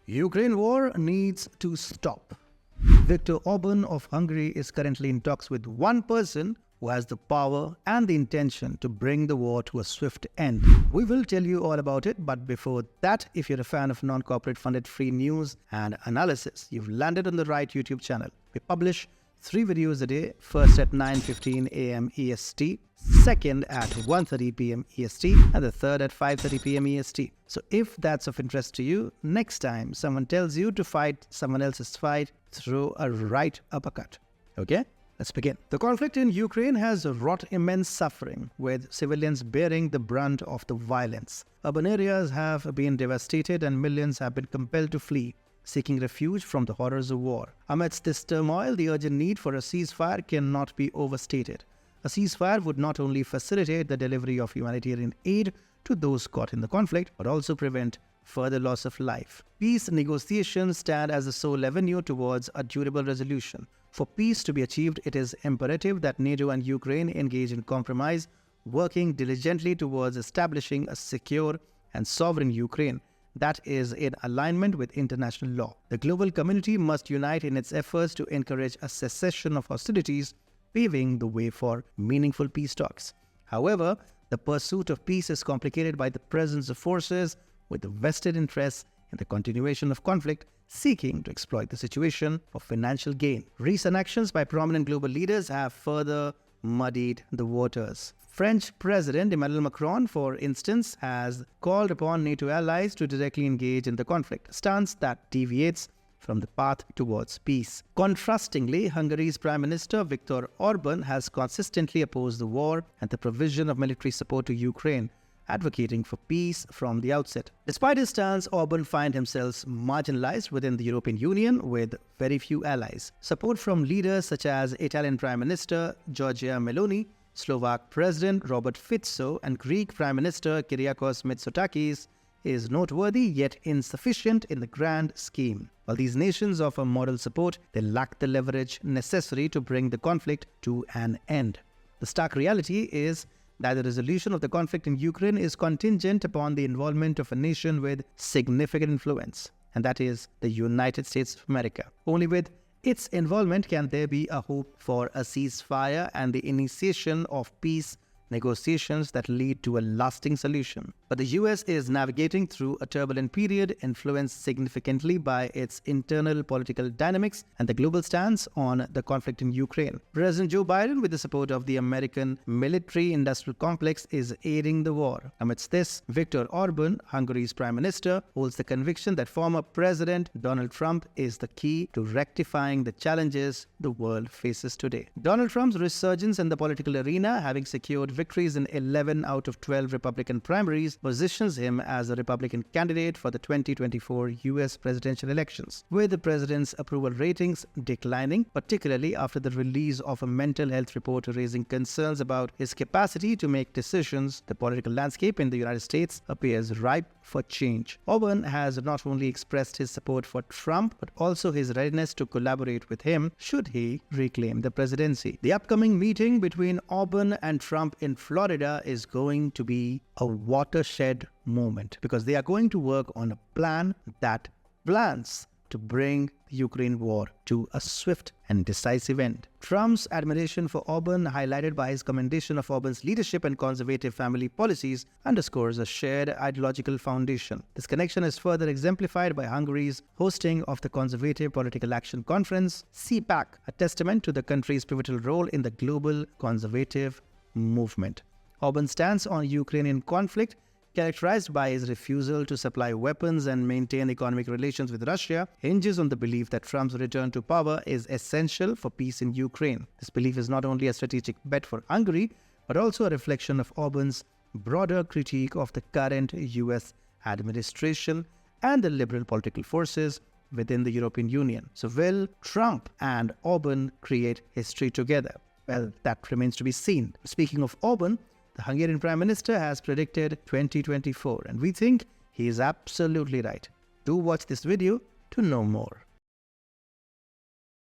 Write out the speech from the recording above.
Ukraine war needs to stop. Viktor Orban of Hungary is currently in talks with one person who has the power and the intention to bring the war to a swift end. We will tell you all about it, but before that, if you're a fan of non-corporate funded free news and analysis, you've landed on the right YouTube channel. We publish 3 videos a day, first at 9:15 a.m. EST, second at 1:30 p.m. EST, and the third at 5:30 p.m. EST. So if that's of interest to you, next time someone tells you to fight someone else's fight, throw a right uppercut. Okay? Let's begin. The conflict in Ukraine has wrought immense suffering, with civilians bearing the brunt of the violence. Urban areas have been devastated and millions have been compelled to flee, seeking refuge from the horrors of war. Amidst this turmoil, the urgent need for a ceasefire cannot be overstated. A ceasefire would not only facilitate the delivery of humanitarian aid to those caught in the conflict, but also prevent further loss of life. Peace negotiations stand as the sole avenue towards a durable resolution. For peace to be achieved, it is imperative that NATO and Ukraine engage in compromise, working diligently towards establishing a secure and sovereign Ukraine that is in alignment with international law. The global community must unite in its efforts to encourage a cessation of hostilities, paving the way for meaningful peace talks. However, the pursuit of peace is complicated by the presence of forces with vested interests in the continuation of conflict, seeking to exploit the situation for financial gain. Recent actions by prominent global leaders have further muddied the waters. French President Emmanuel Macron, for instance, has called upon NATO allies to directly engage in the conflict, a stance that deviates from the path towards peace. Contrastingly, Hungary's Prime Minister Viktor Orban has consistently opposed the war and the provision of military support to Ukraine, advocating for peace from the outset. Despite his stance, Orban finds himself marginalized within the European Union with very few allies. Support from leaders such as Italian Prime Minister Giorgia Meloni, Slovak President Robert Fico, and Greek Prime Minister Kyriakos Mitsotakis is noteworthy yet insufficient in the grand scheme. While these nations offer moral support, they lack the leverage necessary to bring the conflict to an end. The stark reality is that the resolution of the conflict in Ukraine is contingent upon the involvement of a nation with significant influence, and that is the United States of America. Only with its involvement can there be a hope for a ceasefire and the initiation of peace negotiations that lead to a lasting solution. But the US is navigating through a turbulent period influenced significantly by its internal political dynamics and the global stance on the conflict in Ukraine. President Joe Biden, with the support of the American military-industrial complex, is aiding the war. Amidst this, Viktor Orban, Hungary's Prime Minister, holds the conviction that former President Donald Trump is the key to rectifying the challenges the world faces today. Donald Trump's resurgence in the political arena, having secured victories in 11 out of 12 Republican primaries, positions him as a Republican candidate for the 2024 US presidential elections, with the president's approval ratings declining, particularly after the release of a mental health report raising concerns about his capacity to make decisions. The political landscape in the United States appears ripe for change. Orban has not only expressed his support for Trump, but also his readiness to collaborate with him should he reclaim the presidency. The upcoming meeting between Orban and Trump in Florida is going to be a watershed moment, because they are going to work on a plan that plans to bring the Ukraine war to a swift and decisive end. Trump's admiration for Orban, highlighted by his commendation of Orban's leadership and conservative family policies, underscores a shared ideological foundation. This connection is further exemplified by Hungary's hosting of the Conservative Political Action Conference, CPAC, a testament to the country's pivotal role in the global conservative movement. Orban's stance on Ukrainian conflict, characterized by his refusal to supply weapons and maintain economic relations with Russia, hinges on the belief that Trump's return to power is essential for peace in Ukraine. This belief is not only a strategic bet for Hungary, but also a reflection of Orban's broader critique of the current US administration and the liberal political forces within the European Union. So will Trump and Orban create history together? Well, that remains to be seen. Speaking of Orban, the Hungarian Prime Minister has predicted 2024, and we think he is absolutely right. Do watch this video to know more.